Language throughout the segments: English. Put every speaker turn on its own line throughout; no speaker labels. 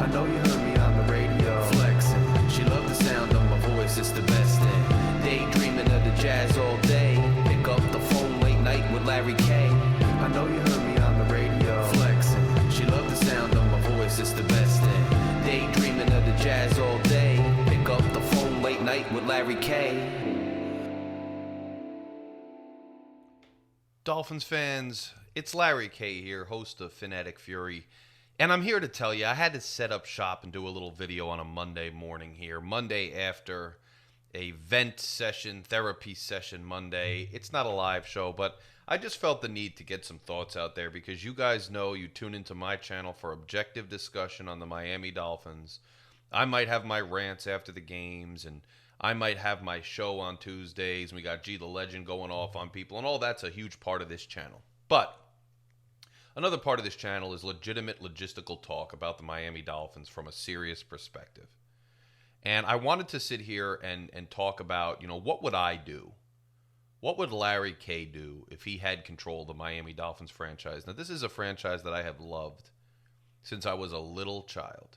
I know you heard me on the radio. Flexing. She loved the sound of my voice, it's the best thing. Daydreaming of the jazz all day. Pick up the phone late night with Larry K. I know you heard me on the radio. Flexing. She loved the sound of my voice, it's the best thing. Daydreaming of the jazz all day. Pick up the phone late night with Larry K.
Dolphins fans, it's Larry K here, host of Phin-Addict Fury, and I'm here to tell you I had to set up shop and do a little video on a Monday morning here, Monday after a vent session, therapy session Monday. It's not a live show, but I just felt the need to get some thoughts out there because you guys know you tune into my channel for objective discussion on the Miami Dolphins. I might have my rants after the games, and I might have my show on Tuesdays, and we got G the Legend going off on people, and all that's a huge part of this channel. But another part of this channel is legitimate logistical talk about the Miami Dolphins from a serious perspective. And I wanted to sit here and talk about, what would I do? What would Larry K do if he had control of the Miami Dolphins franchise? Now, this is a franchise that I have loved since I was a little child.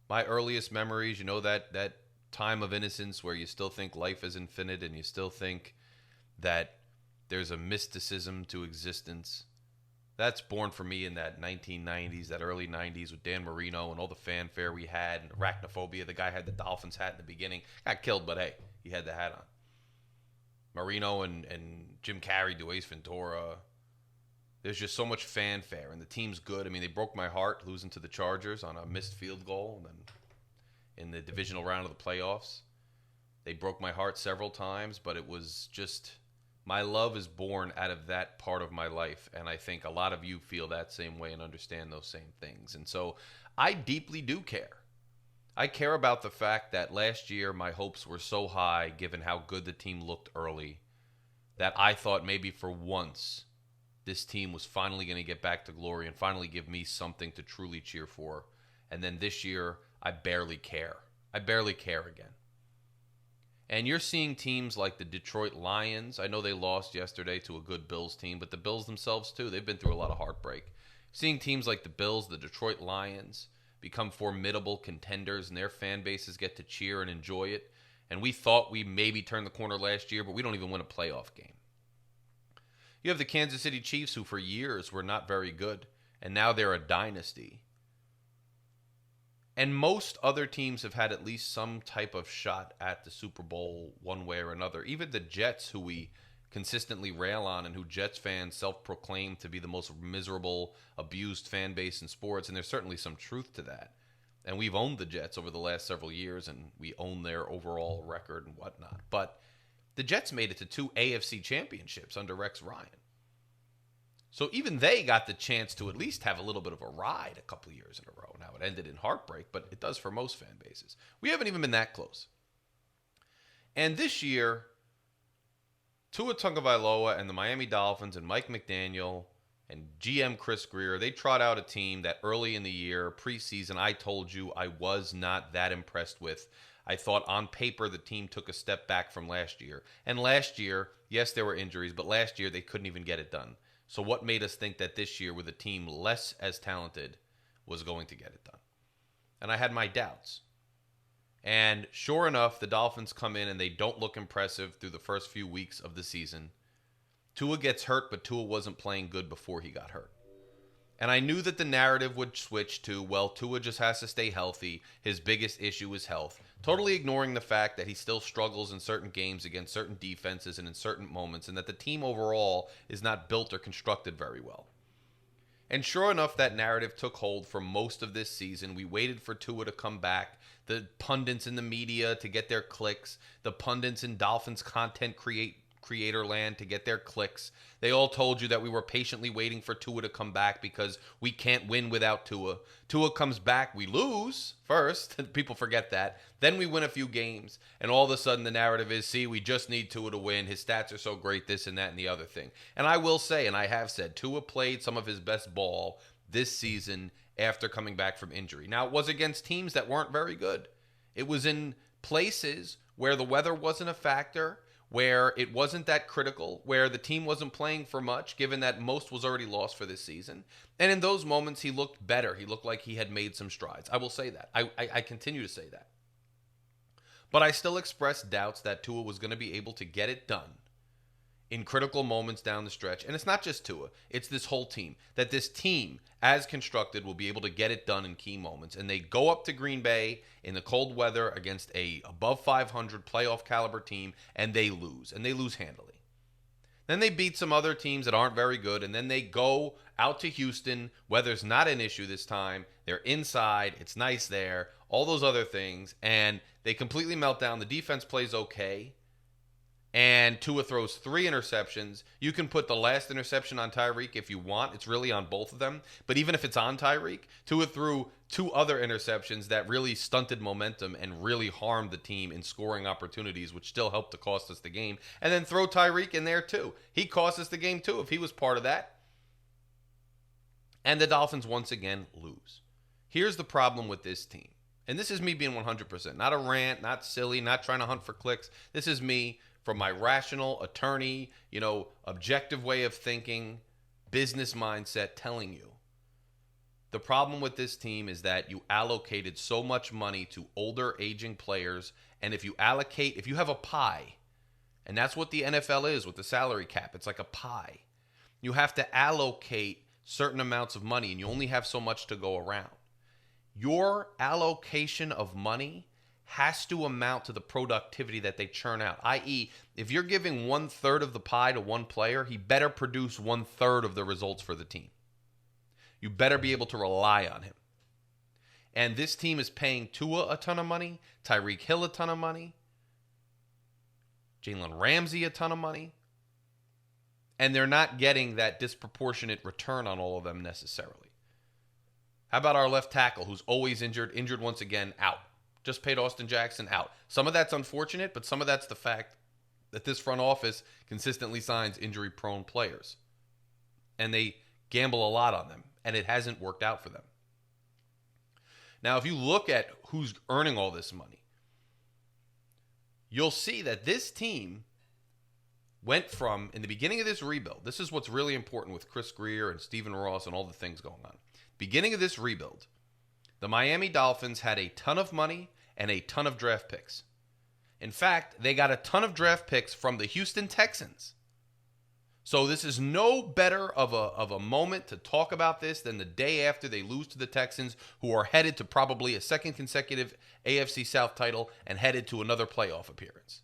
My earliest memories, that time of innocence where you still think life is infinite and you still think that there's a mysticism to existence. That's born for me in that 1990s, that early 90s with Dan Marino and all the fanfare we had and arachnophobia. The guy had the Dolphins hat in the beginning. Got killed, but hey, he had the hat on. Marino and Jim Carrey, Ace Ventura. There's just so much fanfare, and the team's good. I mean, they broke my heart losing to the Chargers on a missed field goal, and then in the divisional round of the playoffs. They broke my heart several times, but it was just, my love is born out of that part of my life, and I think a lot of you feel that same way and understand those same things. And so I deeply do care. I care about the fact that last year my hopes were so high, given how good the team looked early, that I thought maybe for once this team was finally going to get back to glory and finally give me something to truly cheer for. And then this year, I barely care. I barely care again. And you're seeing teams like the Detroit Lions. I know they lost yesterday to a good Bills team, but the Bills themselves too, they've been through a lot of heartbreak. Seeing teams like the Bills, the Detroit Lions, become formidable contenders and their fan bases get to cheer and enjoy it. And we thought we maybe turned the corner last year, but we don't even win a playoff game. You have the Kansas City Chiefs, who for years were not very good, and now they're a dynasty. And most other teams have had at least some type of shot at the Super Bowl one way or another. Even the Jets, who we consistently rail on and who Jets fans self-proclaim to be the most miserable, abused fan base in sports, and there's certainly some truth to that. And we've owned the Jets over the last several years, and we own their overall record and whatnot. But the Jets made it to 2 AFC championships under Rex Ryan. So even they got the chance to at least have a little bit of a ride a couple of years in a row. Now, it ended in heartbreak, but it does for most fan bases. We haven't even been that close. And this year, Tua Tagovailoa and the Miami Dolphins and Mike McDaniel and GM Chris Greer, they trot out a team that early in the year, preseason, I told you I was not that impressed with. I thought on paper the team took a step back from last year. And last year, yes, there were injuries, but last year they couldn't even get it done. So what made us think that this year, with a team less as talented, was going to get it done? And I had my doubts. And sure enough, the Dolphins come in and they don't look impressive through the first few weeks of the season. Tua gets hurt, but Tua wasn't playing good before he got hurt. And I knew that the narrative would switch to, well, Tua just has to stay healthy. His biggest issue is health. Totally ignoring the fact that he still struggles in certain games against certain defenses and in certain moments, and that the team overall is not built or constructed very well. And sure enough, that narrative took hold for most of this season. We waited for Tua to come back. The pundits in the media to get their clicks. The pundits in Dolphins content creator land to get their clicks. They all told you that we were patiently waiting for Tua to come back because we can't win without Tua. Tua comes back, we lose first. People forget that. Then we win a few games, and all of a sudden the narrative is, see, we just need Tua to win. His stats are so great, this and that and the other thing. And I will say, and I have said, Tua played some of his best ball this season after coming back from injury. Now, it was against teams that weren't very good. It was in places where the weather wasn't a factor, where it wasn't that critical, where the team wasn't playing for much, given that most was already lost for this season. And in those moments, he looked better. He looked like he had made some strides. I will say that. I continue to say that. But I still expressed doubts that Tua was going to be able to get it done in critical moments down the stretch. And it's not just Tua, it's this whole team. That this team, as constructed, will be able to get it done in key moments. And they go up to Green Bay in the cold weather against a above 500 playoff caliber team, and they lose. And they lose handily. Then they beat some other teams that aren't very good, and then they go out to Houston. Weather's not an issue this time. They're inside. It's nice there. All those other things. And they completely melt down. The defense plays okay. And Tua throws 3 interceptions. You can put the last interception on Tyreek if you want. It's really on both of them. But even if it's on Tyreek, Tua threw 2 other interceptions that really stunted momentum and really harmed the team in scoring opportunities, which still helped to cost us the game. And then throw Tyreek in there too. He cost us the game too if he was part of that. And the Dolphins once again lose. Here's the problem with this team. And this is me being 100%. Not a rant, not silly, not trying to hunt for clicks. This is me from my rational attorney, objective way of thinking, business mindset telling you. The problem with this team is that you allocated so much money to older, aging players. And if you have a pie, and that's what the NFL is with the salary cap, it's like a pie. You have to allocate certain amounts of money, and you only have so much to go around. Your allocation of money has to amount to the productivity that they churn out. I.e., if you're giving 1/3 of the pie to one player, he better produce 1/3 of the results for the team. You better be able to rely on him. And this team is paying Tua a ton of money, Tyreek Hill a ton of money, Jalen Ramsey a ton of money, and they're not getting that disproportionate return on all of them necessarily. How about our left tackle, who's always injured once again, out? Just paid Austin Jackson out. Some of that's unfortunate, but some of that's the fact that this front office consistently signs injury-prone players. And they gamble a lot on them, and it hasn't worked out for them. Now, if you look at who's earning all this money, you'll see that this team went from, in the beginning of this rebuild, this is what's really important with Chris Greer and Stephen Ross and all the things going on. Beginning of this rebuild, the Miami Dolphins had a ton of money and a ton of draft picks. In fact, they got a ton of draft picks from the Houston Texans. So this is no better of a moment to talk about this than the day after they lose to the Texans, who are headed to probably a second consecutive AFC South title and headed to another playoff appearance.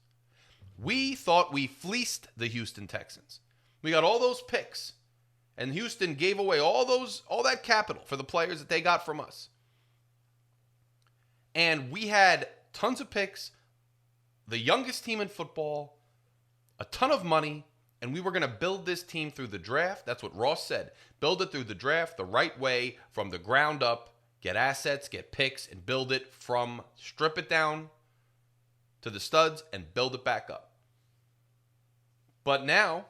We thought we fleeced the Houston Texans. We got all those picks, and Houston gave away all that capital for the players that they got from us. And we had tons of picks, the youngest team in football, a ton of money, and we were going to build this team through the draft. That's what Ross said. Build it through the draft the right way, from the ground up, get assets, get picks, and build it from strip it down to the studs and build it back up. But now,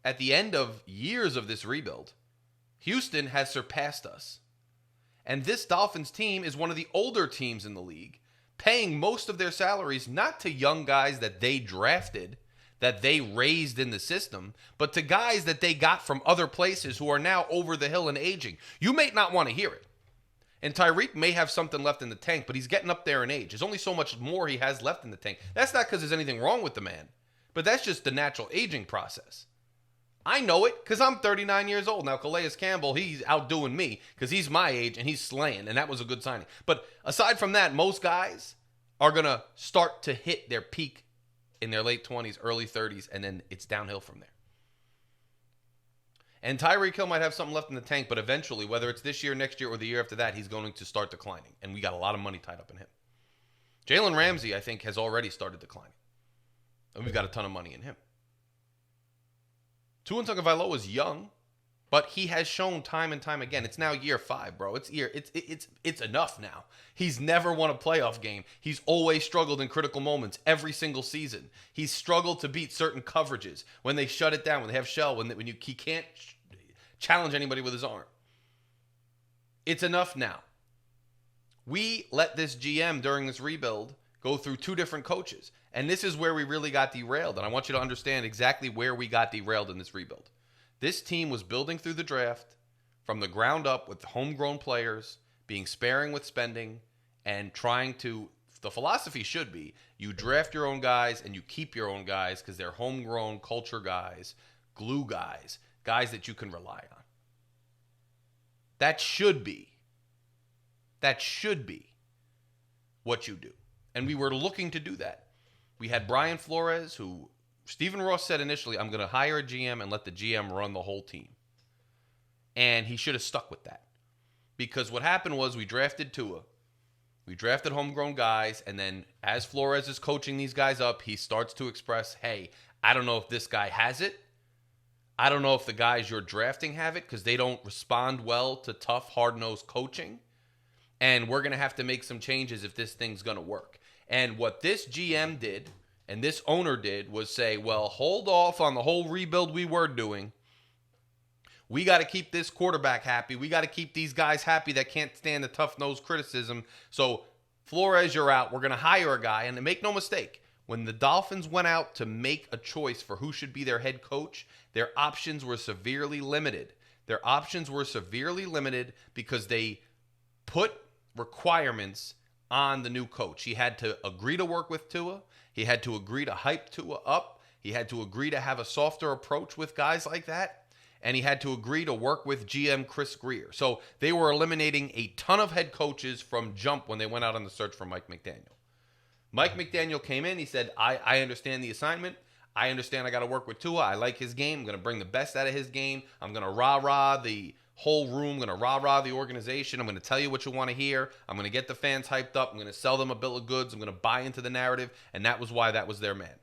at the end of years of this rebuild, Houston has surpassed us. And this Dolphins team is one of the older teams in the league, paying most of their salaries not to young guys that they drafted, that they raised in the system, but to guys that they got from other places who are now over the hill and aging. You may not want to hear it. And Tyreek may have something left in the tank, but he's getting up there in age. There's only so much more he has left in the tank. That's not because there's anything wrong with the man, but that's just the natural aging process. I know it because I'm 39 years old. Now, Calais Campbell, he's outdoing me because he's my age and he's slaying, and that was a good signing. But aside from that, most guys are going to start to hit their peak in their late 20s, early 30s, and then it's downhill from there. And Tyreek Hill might have something left in the tank, but eventually, whether it's this year, next year, or the year after that, he's going to start declining. And we got a lot of money tied up in him. Jalen Ramsey, I think, has already started declining. And we've got a ton of money in him. Tua Tagovailoa is young, but he has shown time and time again. It's now year 5, bro. It's enough now. He's never won a playoff game. He's always struggled in critical moments every single season. He's struggled to beat certain coverages when they shut it down, when they have shell, he can't challenge anybody with his arm. It's enough now. We let this GM during this rebuild go through 2 different coaches. And this is where we really got derailed. And I want you to understand exactly where we got derailed in this rebuild. This team was building through the draft from the ground up with homegrown players, being sparing with spending, and trying to, the philosophy should be, you draft your own guys and you keep your own guys because they're homegrown culture guys, glue guys, guys that you can rely on. That should be what you do. And we were looking to do that. We had Brian Flores, who Stephen Ross said initially, I'm going to hire a GM and let the GM run the whole team. And he should have stuck with that. Because what happened was we drafted Tua. We drafted homegrown guys. And then as Flores is coaching these guys up, he starts to express, hey, I don't know if this guy has it. I don't know if the guys you're drafting have it because they don't respond well to tough, hard-nosed coaching. And we're going to have to make some changes if this thing's going to work. And what this GM did and this owner did was say, well, hold off on the whole rebuild we were doing. We got to keep this quarterback happy. We got to keep these guys happy that can't stand the tough-nosed criticism. So, Flores, you're out. We're going to hire a guy. And make no mistake, when the Dolphins went out to make a choice for who should be their head coach, their options were severely limited. Their options were severely limited because they put requirements on the new coach. He had to agree to work with Tua. He had to agree to hype Tua up. He had to agree to have a softer approach with guys like that. And he had to agree to work with GM Chris Grier. So they were eliminating a ton of head coaches from jump when they went out on the search for Mike McDaniel. Mike McDaniel came in. He said, I understand the assignment. I understand I got to work with Tua. I like his game. I'm going to bring the best out of his game. I'm going to rah-rah the whole room. I'm going to rah-rah the organization. I'm going to tell you what you want to hear. I'm going to get the fans hyped up. I'm going to sell them a bill of goods. I'm going to buy into the narrative. And that was why that was their man.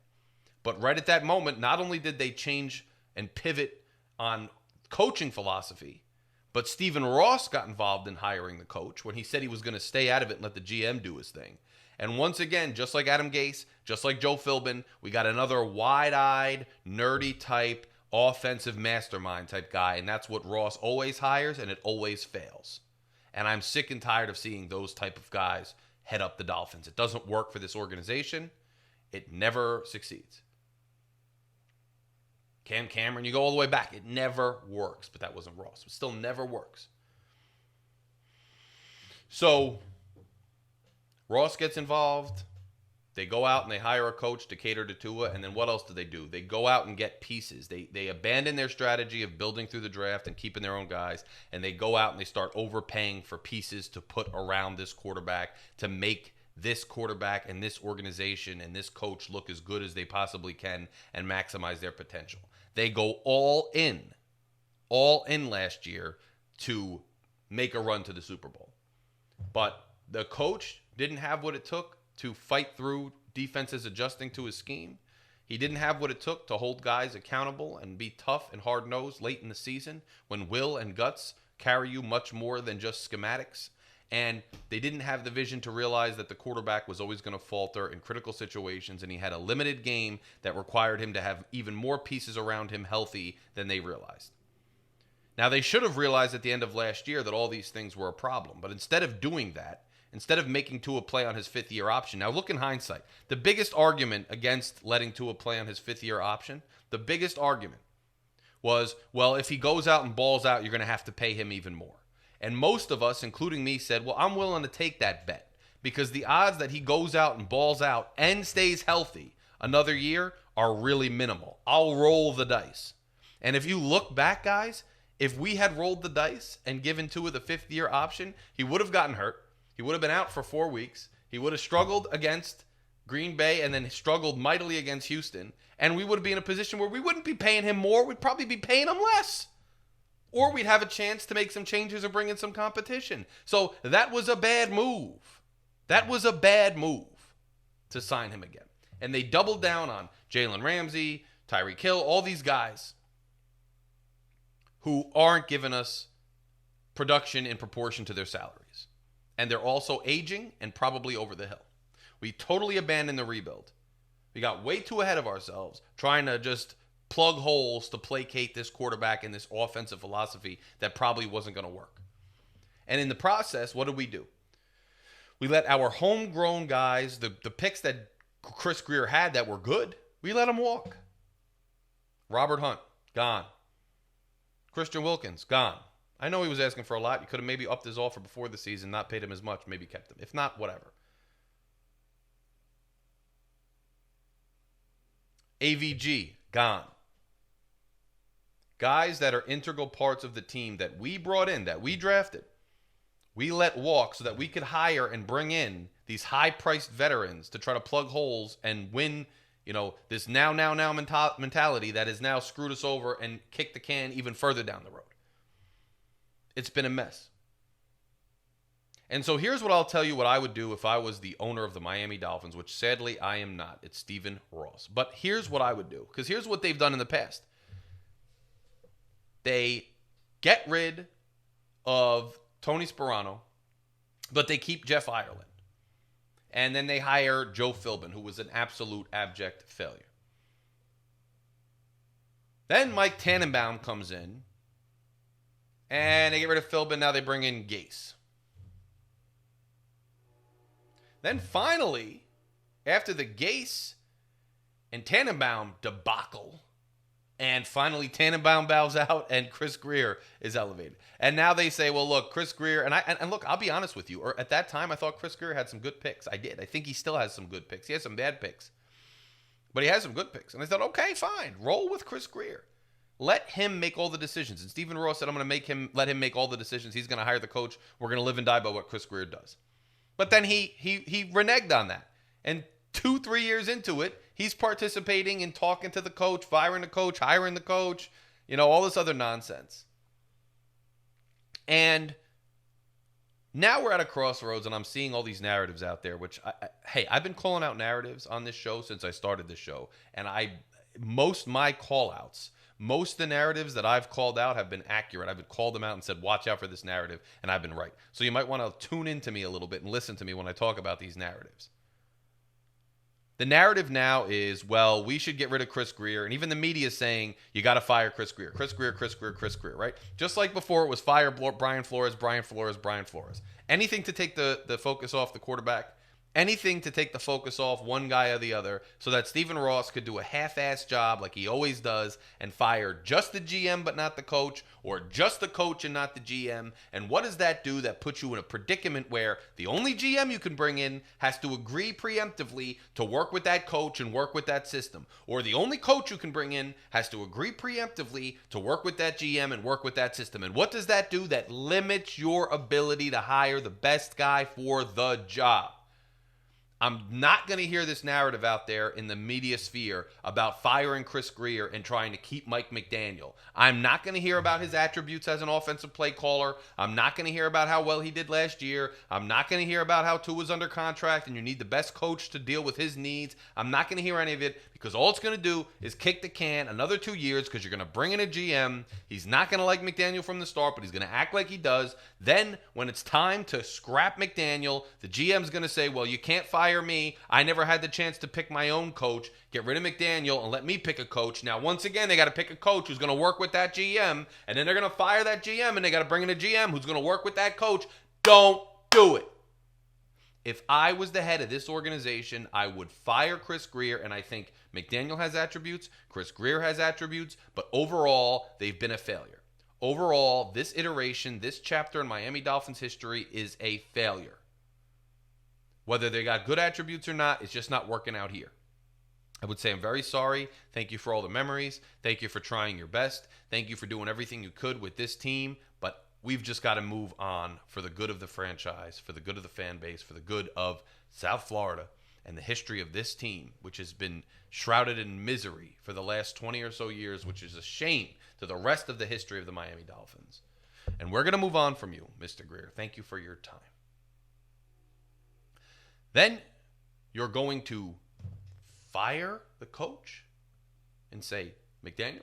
But right at that moment, not only did they change and pivot on coaching philosophy, but Stephen Ross got involved in hiring the coach when he said he was going to stay out of it and let the GM do his thing. And once again, just like Adam Gase, just like Joe Philbin, we got another wide-eyed, nerdy type, offensive mastermind type guy, and that's what Ross always hires, and it always fails. And I'm sick and tired of seeing those type of guys head up the Dolphins. It doesn't work for this organization. It never succeeds. Cam Cameron, you go all the way back. It never works, but that wasn't Ross. It still never works. So Ross gets involved. They go out and they hire a coach to cater to Tua, and then what else do? They go out and get pieces. They abandon their strategy of building through the draft and keeping their own guys, and they go out and they start overpaying for pieces to put around this quarterback to make this quarterback and this organization and this coach look as good as they possibly can and maximize their potential. They go all in last year to make a run to the Super Bowl. But the coach didn't have what it took to fight through defenses adjusting to his scheme. He didn't have what it took to hold guys accountable and be tough and hard-nosed late in the season when will and guts carry you much more than just schematics. And they didn't have the vision to realize that the quarterback was always going to falter in critical situations, and he had a limited game that required him to have even more pieces around him healthy than they realized. Now, they should have realized at the end of last year that all these things were a problem, but instead of doing that, instead of making Tua play on his fifth-year option, now look in hindsight, the biggest argument against letting Tua play on his fifth-year option, the biggest argument was, well, if he goes out and balls out, you're going to have to pay him even more. And most of us, including me, said, well, I'm willing to take that bet because the odds that he goes out and balls out and stays healthy another year are really minimal. I'll roll the dice. And if you look back, guys, if we had rolled the dice and given Tua the fifth-year option, he would have gotten hurt. He would have been out for 4 weeks. He would have struggled against Green Bay and then struggled mightily against Houston. And we would be in a position where we wouldn't be paying him more. We'd probably be paying him less. Or we'd have a chance to make some changes or bring in some competition. So that was a bad move. That was a bad move to sign him again. And they doubled down on Jalen Ramsey, Tyreek Hill, all these guys who aren't giving us production in proportion to their salaries. And they're also aging and probably over the hill. We totally abandoned the rebuild. We got way too ahead of ourselves trying to just plug holes to placate this quarterback and this offensive philosophy that probably wasn't going to work. And in the process, what did we do? We let our homegrown guys, the picks that Chris Greer had that were good, we let them walk. Robert Hunt, gone. Christian Wilkins, gone. I know he was asking for a lot. You could have maybe upped his offer before the season, not paid him as much, maybe kept him. If not, whatever. AVG, gone. Guys that are integral parts of the team that we brought in, that we drafted, we let walk so that we could hire and bring in these high-priced veterans to try to plug holes and win, this now mentality that has now screwed us over and kicked the can even further down the road. It's been a mess. And so here's what I'll tell you what I would do if I was the owner of the Miami Dolphins, which sadly I am not. It's Stephen Ross. But here's what I would do, because here's what they've done in the past. They get rid of Tony Sperano, but they keep Jeff Ireland. And then they hire Joe Philbin, who was an absolute abject failure. Then Mike Tannenbaum comes in, and they get rid of Philbin. Now they bring in Gase. Then finally, after the Gase and Tannenbaum debacle, and finally Tannenbaum bows out and Chris Greer is elevated. And now they say, well, look, Chris Greer, and look, I'll be honest with you. Or at that time, I thought Chris Greer had some good picks. I did. I think he still has some good picks. He has some bad picks. But he has some good picks. And I thought, okay, fine. Roll with Chris Greer. Let him make all the decisions. And Stephen Ross said, I'm going to let him make all the decisions. He's going to hire the coach. We're going to live and die by what Chris Greer does. But then he reneged on that. And 2-3 years into it, he's participating in talking to the coach, firing the coach, hiring the coach, all this other nonsense. And now we're at a crossroads, and I'm seeing all these narratives out there, which, I've been calling out narratives on this show since I started this show. And my call-outs, most of the narratives that I've called out have been accurate. I've called them out and said, watch out for this narrative, and I've been right. So you might want to tune into me a little bit and listen to me when I talk about these narratives. The narrative now is, well, we should get rid of Chris Greer. And even the media is saying, you got to fire Chris Greer. Chris Greer, right? Just like before, it was fire Brian Flores. Anything to take the focus off the quarterback. Anything to take the focus off one guy or the other so that Stephen Ross could do a half-assed job like he always does and fire just the GM but not the coach, or just the coach and not the GM. And what does that do? That puts you in a predicament where the only GM you can bring in has to agree preemptively to work with that coach and work with that system. Or the only coach you can bring in has to agree preemptively to work with that GM and work with that system. And what does that do? That limits your ability to hire the best guy for the job. I'm not going to hear this narrative out there in the media sphere about firing Chris Greer and trying to keep Mike McDaniel. I'm not going to hear about his attributes as an offensive play caller. I'm not going to hear about how well he did last year. I'm not going to hear about how Tua's under contract and you need the best coach to deal with his needs. I'm not going to hear any of it because all it's going to do is kick the can another 2 years because you're going to bring in a GM. He's not going to like McDaniel from the start, but he's going to act like he does. Then when it's time to scrap McDaniel, the GM's going to say, well, you can't fire me. I never had the chance to pick my own coach. Get rid of McDaniel and let me pick a coach. Now, once again, they got to pick a coach who's going to work with that GM, and then they're going to fire that GM, and they got to bring in a GM who's going to work with that coach. Don't do it. If I was the head of this organization, I would fire Chris Greer, and I think McDaniel has attributes, Chris Greer has attributes, but overall, they've been a failure. Overall, this iteration, this chapter in Miami Dolphins history is a failure. Whether they got good attributes or not, it's just not working out here. I would say I'm very sorry. Thank you for all the memories. Thank you for trying your best. Thank you for doing everything you could with this team. But we've just got to move on for the good of the franchise, for the good of the fan base, for the good of South Florida and the history of this team, which has been shrouded in misery for the last 20 or so years, which is a shame to the rest of the history of the Miami Dolphins. And we're going to move on from you, Mr. Greer. Thank you for your time. Then you're going to fire the coach and say, McDaniel,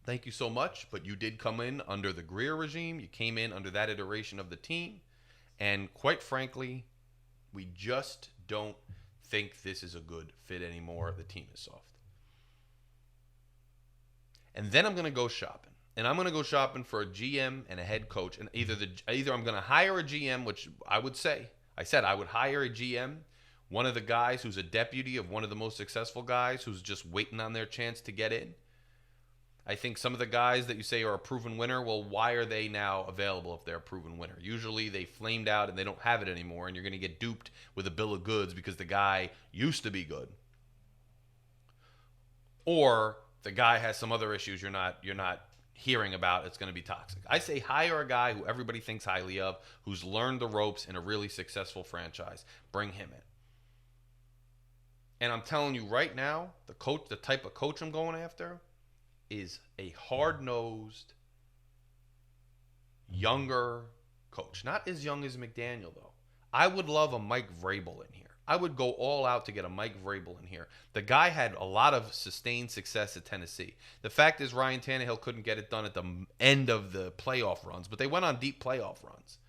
thank you so much, but you did come in under the Greer regime. You came in under that iteration of the team. And quite frankly, we just don't think this is a good fit anymore. The team is soft. And then I'm going to go shopping. And I'm going to go shopping for a GM and a head coach. And either I'm going to hire a GM, which I would say, I said I would hire a GM, one of the guys who's a deputy of one of the most successful guys who's just waiting on their chance to get in. I think some of the guys that you say are a proven winner, well, why are they now available if they're a proven winner? Usually they flamed out and they don't have it anymore, and you're going to get duped with a bill of goods because the guy used to be good. Or the guy has some other issues you're not hearing about. It's going to be toxic. I say hire a guy who everybody thinks highly of, who's learned the ropes in a really successful franchise. Bring him in. And I'm telling you right now, the type of coach I'm going after is a hard-nosed, younger coach. Not as young as McDaniel, though. I would love a Mike Vrabel in here. I would go all out to get a Mike Vrabel in here. The guy had a lot of sustained success at Tennessee. The fact is Ryan Tannehill couldn't get it done at the end of the playoff runs, but they went on deep playoff runs.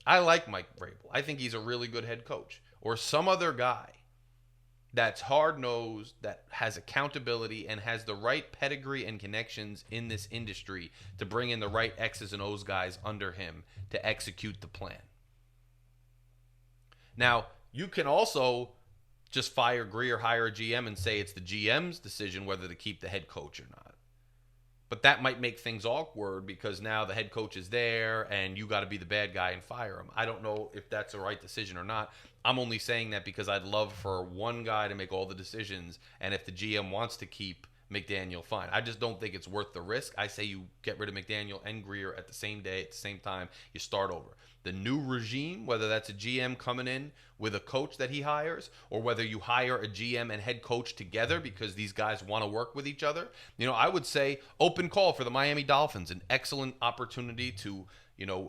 I like Mike Vrabel. I think he's a really good head coach. Or some other guy that's hard-nosed, that has accountability, and has the right pedigree and connections in this industry to bring in the right X's and O's guys under him to execute the plan. Now, you can also just fire Greer, hire a GM, and say it's the GM's decision whether to keep the head coach or not. But that might make things awkward because now the head coach is there and you got to be the bad guy and fire him. I don't know if that's the right decision or not. I'm only saying that because I'd love for one guy to make all the decisions, and if the GM wants to keep McDaniel, fine. I just don't think it's worth the risk. I say you get rid of McDaniel and Greer at the same day, at the same time. You start over. The new regime, whether that's a GM coming in with a coach that he hires, or whether you hire a GM and head coach together because these guys want to work with each other, I would say open call for the Miami Dolphins, an excellent opportunity to,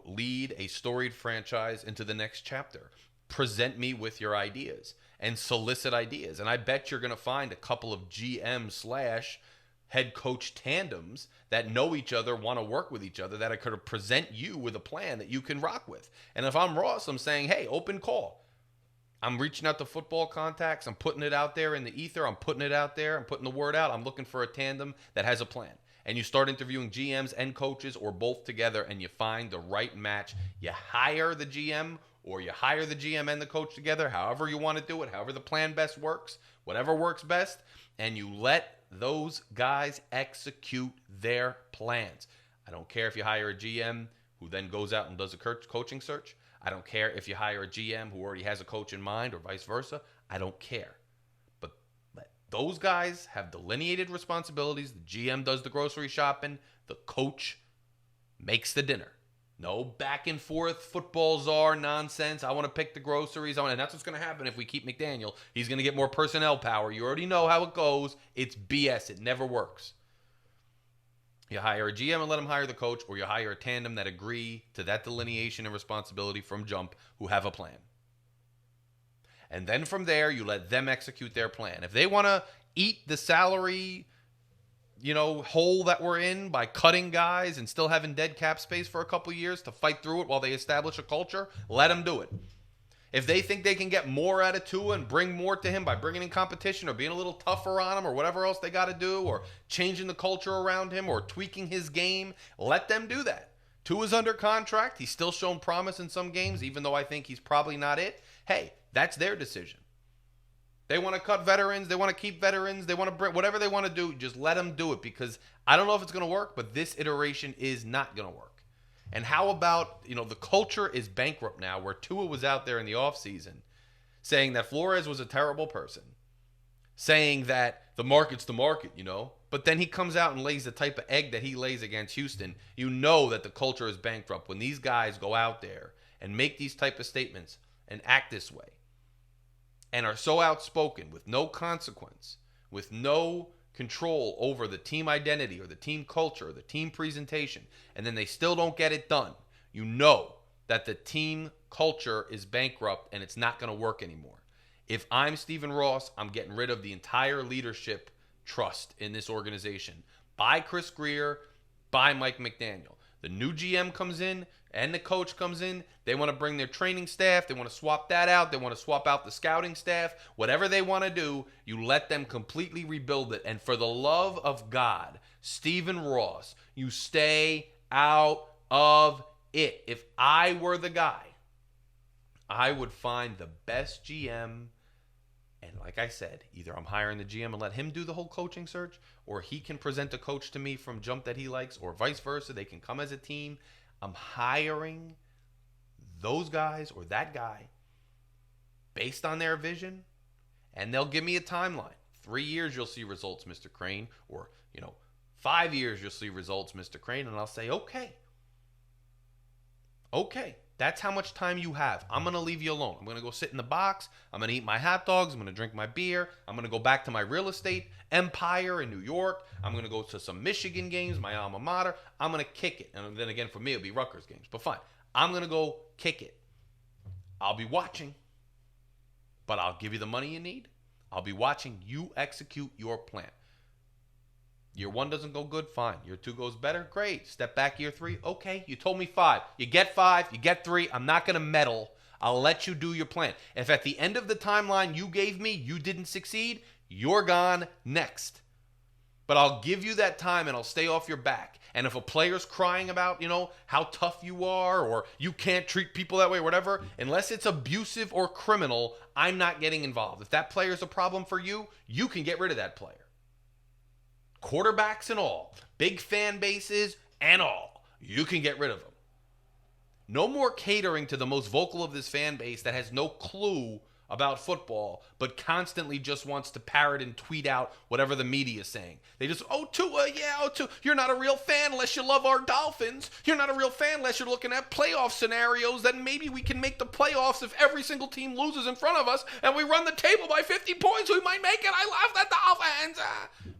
lead a storied franchise into the next chapter. Present me with your ideas and solicit ideas. And I bet you're going to find a couple of GM/head coach tandems that know each other, want to work with each other, that I could present you with a plan that you can rock with. And if I'm Ross, I'm saying, hey, open call. I'm reaching out to football contacts. I'm putting it out there in the ether. I'm putting it out there. I'm putting the word out. I'm looking for a tandem that has a plan. And you start interviewing GMs and coaches or both together, and you find the right match. You hire the GM, or you hire the GM and the coach together, however you want to do it, however the plan best works, whatever works best, and you let those guys execute their plans. I don't care if you hire a GM who then goes out and does a coaching search. I don't care if you hire a GM who already has a coach in mind or vice versa. I don't care. But let those guys have delineated responsibilities. The GM does the grocery shopping. The coach makes the dinner. No back and forth football czar nonsense. I want to pick the groceries. And that's what's going to happen if we keep McDaniel. He's going to get more personnel power. You already know how it goes. It's BS. It never works. You hire a GM and let him hire the coach, or you hire a tandem that agree to that delineation and responsibility from jump, who have a plan. And then from there, you let them execute their plan. If they want to eat the salary hole that we're in by cutting guys and still having dead cap space for a couple years to fight through it while they establish a culture, let them do it. If they think they can get more out of Tua and bring more to him by bringing in competition or being a little tougher on him or whatever else they got to do, or changing the culture around him or tweaking his game, let them do that. Tua's under contract. He's still shown promise in some games, even though I think he's probably not it. Hey, that's their decision. They want to cut veterans. They want to keep veterans. They want to bring whatever they want to do. Just let them do it, because I don't know if it's going to work, but this iteration is not going to work. And how about, the culture is bankrupt now, where Tua was out there in the offseason saying that Flores was a terrible person, saying that the market's the market, But then he comes out and lays the type of egg that he lays against Houston. You know that the culture is bankrupt when these guys go out there and make these type of statements and act this way, and are so outspoken with no consequence, with no control over the team identity or the team culture or the team presentation, and then they still don't get it done. You know that the team culture is bankrupt and it's not going to work anymore. If I'm Stephen Ross, I'm getting rid of the entire leadership trust in this organization. By Chris Greer, by Mike McDaniel. The new GM comes in and the coach comes in. They want to bring their training staff. They want to swap that out. They want to swap out the scouting staff. Whatever they want to do, you let them completely rebuild it. And for the love of God, Stephen Ross, you stay out of it. If I were the guy, I would find the best GM. And like I said, either I'm hiring the GM and let him do the whole coaching search, or he can present a coach to me from jump that he likes, or vice versa. They can come as a team. I'm hiring those guys or that guy based on their vision, and they'll give me a timeline. 3 years, you'll see results, Mr. Crane, or 5 years, you'll see results, Mr. Crane, and I'll say, okay, that's how much time you have. I'm going to leave you alone. I'm going to go sit in the box. I'm going to eat my hot dogs. I'm going to drink my beer. I'm going to go back to my real estate empire in New York. I'm going to go to some Michigan games, my alma mater. I'm going to kick it. And then again, for me, it'll be Rutgers games. But fine. I'm going to go kick it. I'll be watching, but I'll give you the money you need. I'll be watching you execute your plan. Year 1 doesn't go good, fine. Year 2 goes better, great. Step back year 3, okay. You told me 5. You get 5, you get 3. I'm not going to meddle. I'll let you do your plan. If at the end of the timeline you gave me, you didn't succeed, you're gone next. But I'll give you that time and I'll stay off your back. And if a player's crying about, how tough you are or you can't treat people that way, whatever, unless it's abusive or criminal, I'm not getting involved. If that player's a problem for you, you can get rid of that player. Quarterbacks and all, big fan bases and all, you can get rid of them. No more catering to the most vocal of this fan base that has no clue about football, but constantly just wants to parrot and tweet out whatever the media is saying. They just, Tua. You're not a real fan unless you love our Dolphins. You're not a real fan unless you're looking at playoff scenarios that maybe we can make the playoffs if every single team loses in front of us and we run the table by 50 points. We might make it. I love the Dolphins.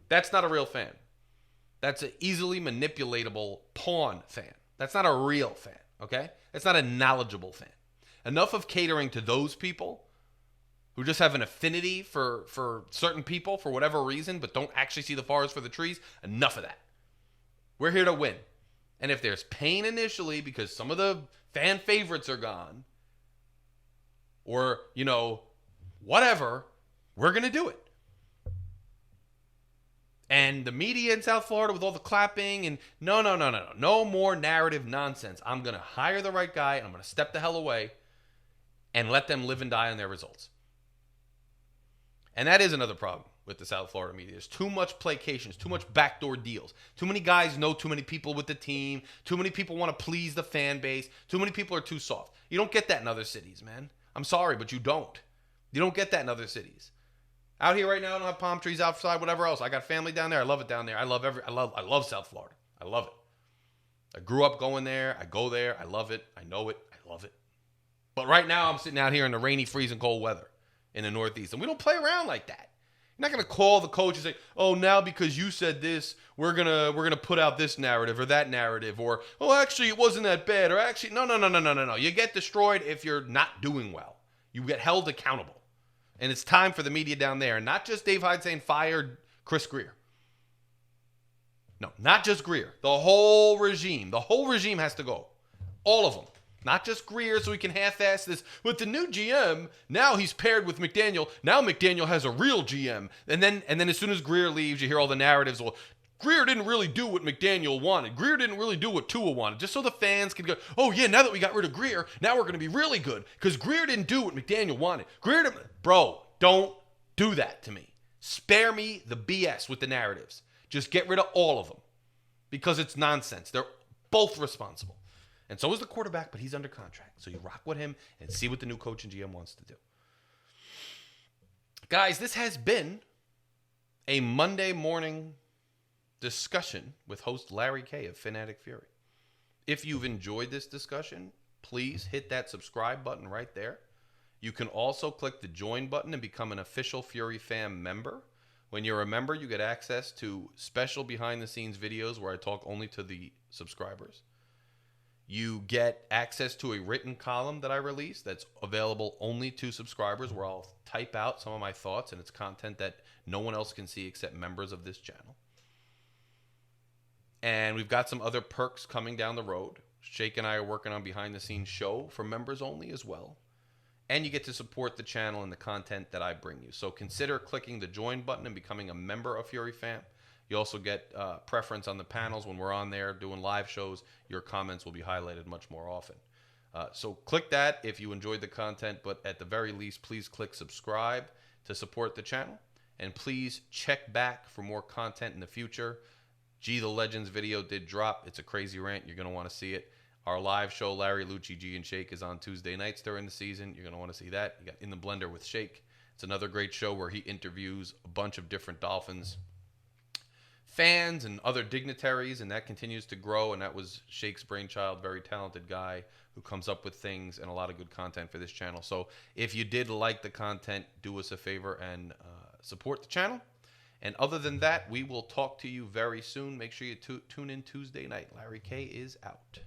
That's not a real fan. That's an easily manipulatable pawn fan. That's not a real fan, okay? That's not a knowledgeable fan. Enough of catering to those people who just have an affinity for certain people for whatever reason, but don't actually see the forest for the trees. Enough of that. We're here to win. And if there's pain initially because some of the fan favorites are gone, or, whatever, we're going to do it. And the media in South Florida with all the clapping and no more narrative nonsense. I'm going to hire the right guy and I'm going to step the hell away and let them live and die on their results. And that is another problem with the South Florida media. There's too much placations, too much backdoor deals. Too many guys know too many people with the team. Too many people want to please the fan base. Too many people are too soft. You don't get that in other cities, man. I'm sorry, but you don't. You don't get that in other cities. Out here right now, I don't have palm trees outside, whatever else. I got family down there. I love it down there. I love South Florida. I love it. I grew up going there. I go there. I love it. I know it. I love it. But right now, I'm sitting out here in the rainy, freezing cold weather in the Northeast. And we don't play around like that. You're not going to call the coach and say, now because you said this, we're gonna put out this narrative or that narrative. Or, actually, it wasn't that bad. Or actually, no. You get destroyed if you're not doing well. You get held accountable. And it's time for the media down there. And not just Dave Hyde saying fired Chris Greer. No, not just Greer. The whole regime. The whole regime has to go. All of them. Not just Greer so he can half-ass this. With the new GM, now he's paired with McDaniel. Now McDaniel has a real GM. And then as soon as Greer leaves, you hear all the narratives. Well, Greer didn't really do what McDaniel wanted. Greer didn't really do what Tua wanted. Just so the fans can go, now that we got rid of Greer, now we're going to be really good. Because Greer didn't do what McDaniel wanted. Bro, don't do that to me. Spare me the BS with the narratives. Just get rid of all of them. Because it's nonsense. They're both responsible. And so is the quarterback, but he's under contract. So you rock with him and see what the new coach and GM wants to do. Guys, this has been a Monday morning discussion with host Larry K of Phin-Addict Fury. If you've enjoyed this discussion, please hit that subscribe button right there. You can also click the join button and become an official Fury Fam member. When you're a member, you get access to special behind-the-scenes videos where I talk only to the subscribers. You get access to a written column that I release that's available only to subscribers, where I'll type out some of my thoughts, and it's content that no one else can see except members of this channel. And we've got some other perks coming down the road. Shake and I are working on behind-the-scenes show for members only as well. And you get to support the channel and the content that I bring you. So consider clicking the join button and becoming a member of Fury Fam. You also get preference on the panels when we're on there doing live shows. Your comments will be highlighted much more often. So click that if you enjoyed the content, but at the very least, please click subscribe to support the channel. And please check back for more content in the future. G the Legends video did drop. It's a crazy rant. You're going to want to see it. Our live show, Larry, Lucci, G, and Shake, is on Tuesday nights during the season. You're going to want to see that. You got In the Blender with Shake. It's another great show where he interviews a bunch of different Dolphins fans and other dignitaries, and that continues to grow. And that was Shake's brainchild, very talented guy who comes up with things and a lot of good content for this channel. So if you did like the content, do us a favor and support the channel. And other than that, we will talk to you very soon. Make sure you tune in Tuesday night. Larry K is out.